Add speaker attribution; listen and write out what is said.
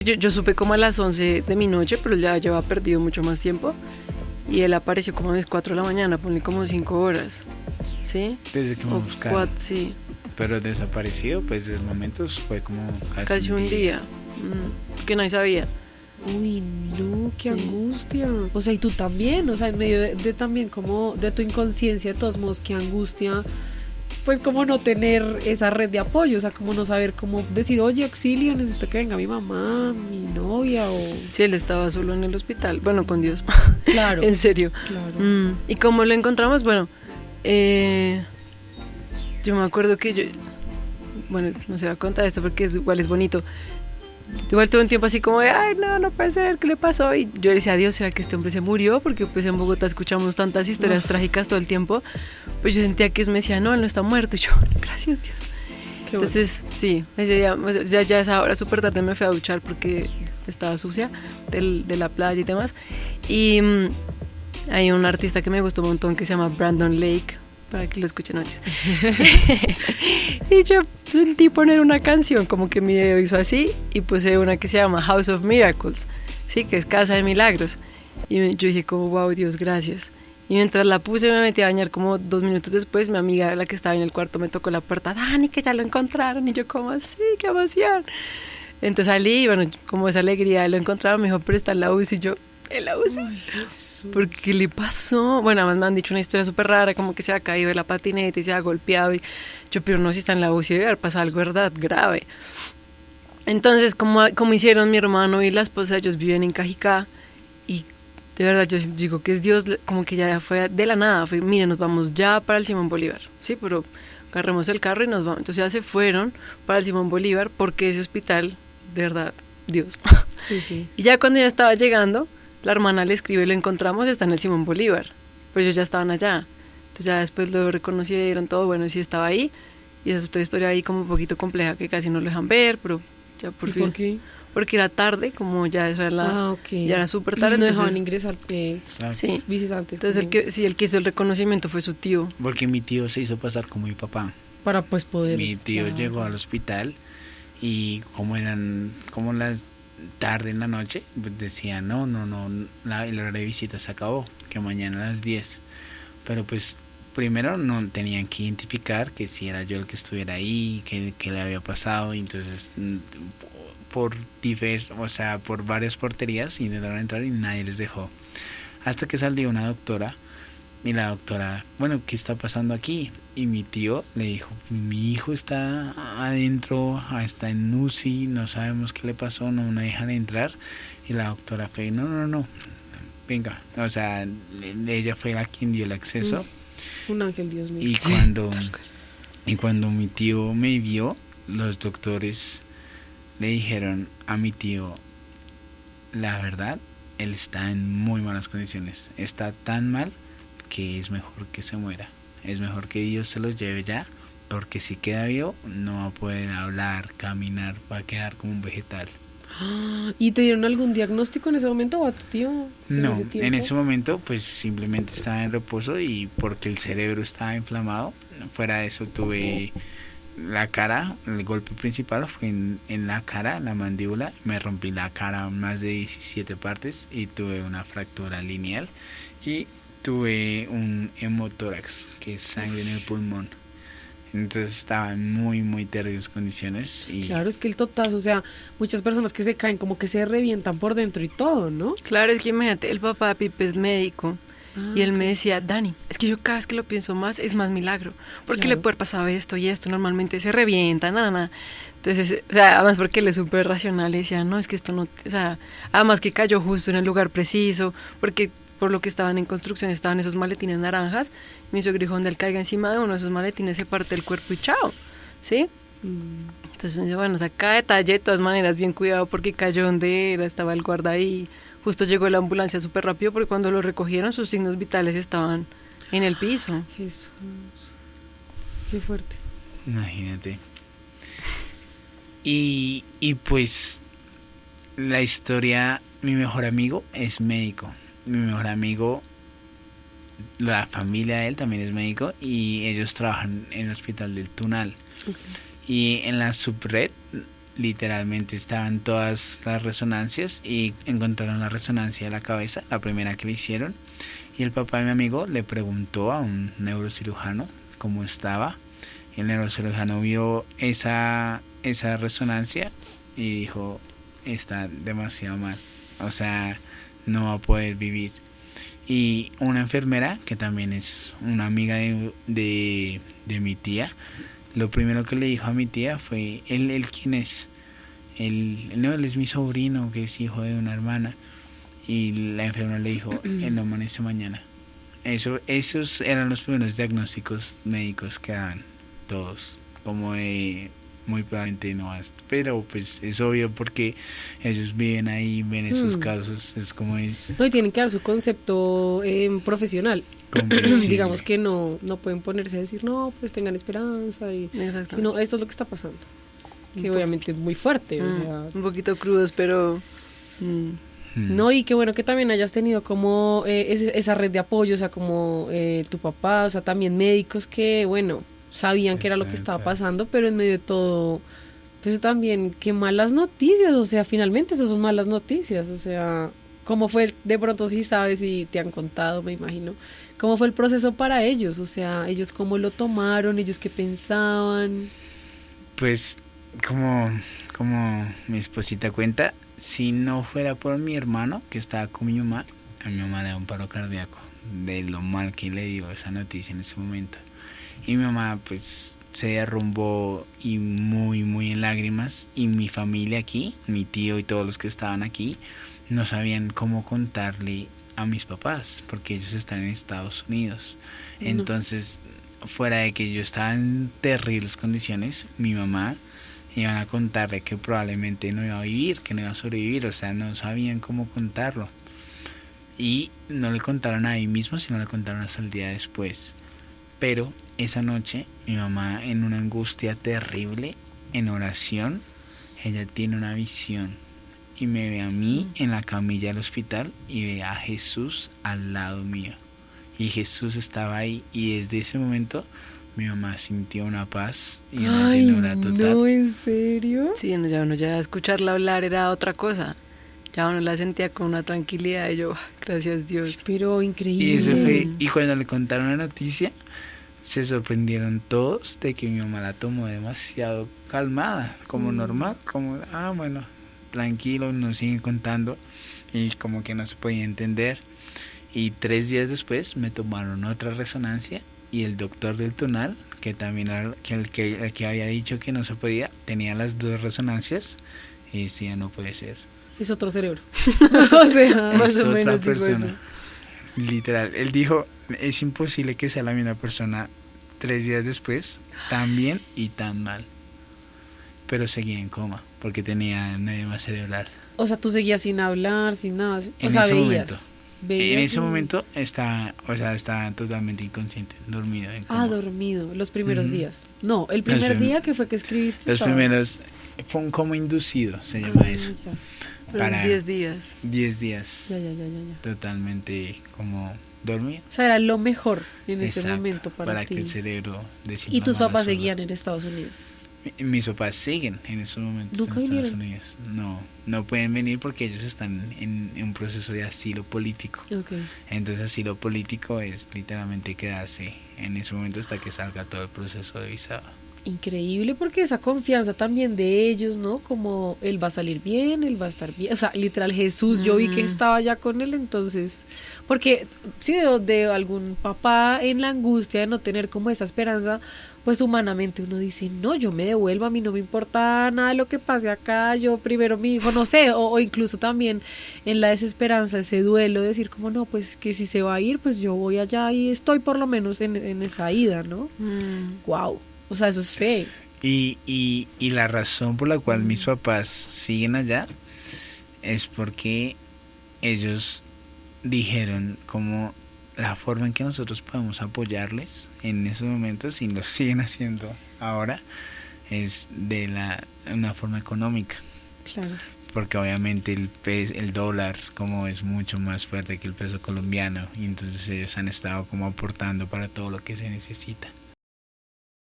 Speaker 1: Yo supe como a las 11 de mi noche, pero ya llevaba perdido mucho más tiempo. Y él apareció como a las 4 de la mañana, ponle como 5 horas. ¿Sí?
Speaker 2: Desde que me
Speaker 1: O
Speaker 2: buscaron.
Speaker 1: sí,
Speaker 2: Pero desaparecido, pues de momentos fue como
Speaker 1: casi un día. Que nadie sabía.
Speaker 3: Uy, no, qué
Speaker 1: Sí.
Speaker 3: angustia. O sea, y tú también, o sea, en medio de también como de tu inconsciencia, de todos modos, qué angustia, pues como no tener esa red de apoyo, o sea, como no saber cómo decir, oye, auxilio, necesito que venga mi mamá, mi novia, o...
Speaker 1: Sí, él estaba solo en el hospital. Bueno, con Dios.
Speaker 3: Claro,
Speaker 1: En serio.
Speaker 3: claro.
Speaker 1: ¿Y cómo lo encontramos? Bueno, yo me acuerdo que bueno, no se va a contar esto porque igual es bonito. Igual tuve un tiempo así como de, ay, no puede ser, ¿qué le pasó? Y yo decía, Dios, ¿será que este hombre se murió? Porque pues en Bogotá escuchamos tantas historias trágicas todo el tiempo. Pues yo sentía que me decía, no, él no está muerto. Y yo, gracias Dios.
Speaker 3: Qué bueno.
Speaker 1: Entonces, sí, ese día, ya a esa hora súper tarde me fui a duchar porque estaba sucia de la playa y demás. Y hay un artista que me gustó un montón que se llama Brandon Lake, para que lo escuchen hoy. Y yo sentí poner una canción, como que mi dedo hizo así, y puse una que se llama House of Miracles, sí, que es Casa de Milagros. Y yo dije como, wow, Dios, gracias. Y mientras la puse me metí a bañar como 2 minutos después, mi amiga, la que estaba en el cuarto, me tocó la puerta, Dani, que ya lo encontraron. Y yo como, así, qué emoción. Entonces salí y bueno, como esa alegría de lo encontraron, me dijo, pero está en la UCI. Y yo, ¿en la UCI?
Speaker 3: Ay, Jesús.
Speaker 1: ¿Por qué le pasó? Bueno, además me han dicho una historia súper rara, como que se ha caído de la patineta y se ha golpeado. Y yo, pero no, si está en la UCI debe haber pasado algo, ¿verdad? Grave. Entonces, como hicieron mi hermano y la esposa, ellos viven en Cajicá. Y de verdad, yo digo que es Dios, como que ya fue de la nada. Fue, mire, nos vamos ya para el Simón Bolívar. Sí, pero agarremos el carro y nos vamos. Entonces ya se fueron para el Simón Bolívar porque ese hospital, de verdad, Dios.
Speaker 3: Sí, sí.
Speaker 1: Y ya cuando ya estaba llegando, la hermana le escribe, lo encontramos, está en el Simón Bolívar. Pues ellos ya estaban allá. Entonces ya después lo reconocieron todo, bueno, sí estaba ahí. Y esa es otra historia ahí como un poquito compleja que casi no lo dejan ver, pero ya por
Speaker 3: ¿Y
Speaker 1: fin.
Speaker 3: por qué?
Speaker 1: Porque era tarde, como ya era
Speaker 3: Ok.
Speaker 1: ya era súper tarde.
Speaker 3: No
Speaker 1: entonces,
Speaker 3: dejaban ingresar
Speaker 1: sí.
Speaker 3: visitantes.
Speaker 1: Entonces el que hizo el reconocimiento fue su tío.
Speaker 2: Porque mi tío se hizo pasar como mi papá.
Speaker 3: Para pues poder...
Speaker 2: Mi tío
Speaker 3: claro.
Speaker 2: llegó al hospital y como eran como las tarde en la noche, pues decía, no, la hora de visita se acabó, que mañana a las 10. Pero pues primero no tenían que identificar que si era yo el que estuviera ahí, que le había pasado, y entonces por varias porterías intentaron entrar y nadie les dejó. Hasta que salió una doctora y la doctora, bueno, ¿qué está pasando aquí? Y mi tío le dijo, mi hijo está adentro, está en UCI, no sabemos qué le pasó, no dejan entrar. Y la doctora fue, no, venga, o sea, ella fue la quien dio el acceso.
Speaker 3: Un ángel, Dios mío.
Speaker 2: Y cuando mi tío me vio, los doctores le dijeron a mi tío, la verdad, él está en muy malas condiciones, está tan mal que es mejor que se muera, es mejor que Dios se lo lleve ya, porque si queda vivo no va a poder hablar, caminar, va a quedar como un vegetal.
Speaker 3: ¿Y te dieron algún diagnóstico en ese momento o a tu tío?
Speaker 2: No,
Speaker 3: ese tiempo?
Speaker 2: en ese momento pues simplemente estaba en reposo y porque el cerebro estaba inflamado. Fuera de eso tuve la cara, el golpe principal fue en la cara, la mandíbula, me rompí la cara más de 17 partes y tuve una fractura lineal y tuve un hemotórax, que es sangre en el pulmón. Entonces estaba en muy terribles condiciones y
Speaker 3: Claro, es que el totazo, o sea, muchas personas que se caen como que se revientan por dentro y todo, ¿no?
Speaker 1: Claro, es que imagínate, el papá de Pipe es médico. Y él
Speaker 3: ok.
Speaker 1: me decía, Dani, es que yo cada vez que lo pienso más, es más milagro. Porque
Speaker 3: Claro.
Speaker 1: le puede pasar esto y esto, normalmente se revienta, nada. Entonces, o sea, además porque él es súper racional, y decía, no, es que esto no, o sea, además que cayó justo en el lugar preciso, porque por lo que estaban en construcción estaban esos maletines naranjas, me hizo grijón del caiga encima de uno de esos maletines, se parte el cuerpo y chao, ¿sí? Entonces, bueno, o sea, cada detalle de todas maneras bien cuidado porque cayó donde era, estaba el guarda ahí. Justo llegó la ambulancia súper rápido porque cuando lo recogieron sus signos vitales estaban en el piso.
Speaker 3: Jesús, qué fuerte.
Speaker 2: imagínate. Y pues la historia, mi mejor amigo es médico. Mi mejor amigo, la familia de él también es médico y ellos trabajan en el hospital del Tunal.
Speaker 3: Okay.
Speaker 2: Y en la subred literalmente estaban todas las resonancias y encontraron la resonancia de la cabeza, la primera que le hicieron, y el papá de mi amigo le preguntó a un neurocirujano cómo estaba. El neurocirujano vio esa resonancia y dijo, está demasiado mal, o sea, no va a poder vivir. Y una enfermera, que también es una amiga de mi tía, lo primero que le dijo a mi tía fue, ¿él quién es? No, él es mi sobrino, que es hijo de una hermana. Y la enfermera le dijo, él no amanece mañana. Esos eran los primeros diagnósticos médicos que daban todos, como de muy probablemente no hasta, pero pues es obvio porque ellos viven ahí, ven esos casos, es como es.
Speaker 3: No, y tienen que dar su concepto profesional. Digamos que no pueden ponerse a decir, no, pues tengan esperanza, sino esto es lo que está pasando. Que obviamente es muy fuerte. O sea,
Speaker 1: un poquito crudos, pero...
Speaker 3: No, y qué bueno que también hayas tenido como esa red de apoyo, o sea, como tu papá, o sea, también médicos que, bueno, sabían que era lo que estaba pasando, pero en medio de todo, pues también, qué malas noticias, o sea, finalmente eso son malas noticias, o sea, ¿cómo fue, de pronto sí sabes y te han contado, me imagino, cómo fue el proceso para ellos? O sea, ellos cómo lo tomaron, ellos qué pensaban.
Speaker 2: Pues, como mi esposita cuenta, si no fuera por mi hermano que estaba con mi mamá, a mi mamá le da un paro cardíaco de lo mal que le dio esa noticia en ese momento. Y mi mamá pues se derrumbó y muy muy en lágrimas, y mi familia aquí, mi tío y todos los que estaban aquí, no sabían cómo contarle a mis papás porque ellos están en Estados Unidos. Entonces, fuera de que yo estaba en terribles condiciones, mi mamá iban a contarle que probablemente no iba a vivir, que no iba a sobrevivir, o sea, no sabían cómo contarlo. Y no le contaron ahí mismo, sino le contaron hasta el día después. Pero esa noche, mi mamá, en una angustia terrible, en oración, ella tiene una visión y me ve a mí en la camilla del hospital y ve a Jesús al lado mío. Y Jesús estaba ahí, y desde ese momento mi mamá sintió una paz y una llenura total.
Speaker 3: No, ¿en serio?
Speaker 1: Sí, ya escucharla hablar era otra cosa. Ya uno la sentía con una tranquilidad y yo, gracias Dios.
Speaker 3: Pero increíble.
Speaker 2: Y eso fue, y cuando le contaron la noticia, se sorprendieron todos de que mi mamá la tomó demasiado calmada, como normal, como, bueno, tranquilo, nos sigue contando, y como que no se podía entender. Y 3 días después me tomaron otra resonancia, y el doctor del Tunal, que también era el que había dicho que no se podía, tenía las 2 resonancias y decía, no puede ser.
Speaker 3: Es otro cerebro. O sea,
Speaker 1: más o
Speaker 2: otra
Speaker 1: menos dijo
Speaker 2: persona.
Speaker 1: eso.
Speaker 2: Literal, él dijo, es imposible que sea la misma persona 3 días después, tan bien y tan mal. Pero seguía en coma, porque tenía un edema cerebral.
Speaker 3: O sea, tú seguías sin hablar, sin nada.
Speaker 2: En
Speaker 3: sea,
Speaker 2: ese
Speaker 3: veías.
Speaker 2: momento. En ese
Speaker 3: y...
Speaker 2: momento estaba totalmente inconsciente, dormido. En coma.
Speaker 3: Dormido, los primeros días. No, el primer día que fue que escribiste.
Speaker 2: Los primeros, fue un coma inducido, se llama eso.
Speaker 3: Ya.
Speaker 1: Pero
Speaker 2: Para
Speaker 1: 10 días.
Speaker 2: 10 días.
Speaker 3: Ya.
Speaker 2: Totalmente como dormido.
Speaker 3: O sea, era lo mejor en ese
Speaker 2: Exacto,
Speaker 3: momento para ti.
Speaker 2: que el cerebro
Speaker 3: ¿Y tus papás
Speaker 2: solo.
Speaker 3: seguían en Estados Unidos?
Speaker 2: Mis papás siguen en esos momentos
Speaker 3: ¿Nunca
Speaker 2: en Estados
Speaker 3: vinieron?
Speaker 2: Unidos. No pueden venir porque ellos están en un proceso de asilo político.
Speaker 3: Okay.
Speaker 2: Entonces asilo político es literalmente quedarse en ese momento hasta que salga todo el proceso de visado.
Speaker 3: Increíble, porque esa confianza también de ellos, ¿no? Como él va a salir bien, él va a estar bien. O sea, literal, Jesús, yo vi que estaba ya con él, entonces... Porque si de algún papá en la angustia de no tener como esa esperanza, pues humanamente uno dice, no, yo me devuelvo, a mí no me importa nada de lo que pase acá, yo primero mi hijo, no sé, o incluso también en la desesperanza, ese duelo, de decir como, no, pues que si se va a ir, pues yo voy allá y estoy por lo menos en esa ida, ¿no? Wow. O sea, eso es fe.
Speaker 2: Y la razón por la cual mis papás siguen allá es porque ellos dijeron como la forma en que nosotros podemos apoyarles en esos momentos, y lo siguen haciendo ahora, es de una forma económica.
Speaker 3: Claro.
Speaker 2: Porque obviamente el dólar como es mucho más fuerte que el peso colombiano, y entonces ellos han estado como aportando para todo lo que se necesita.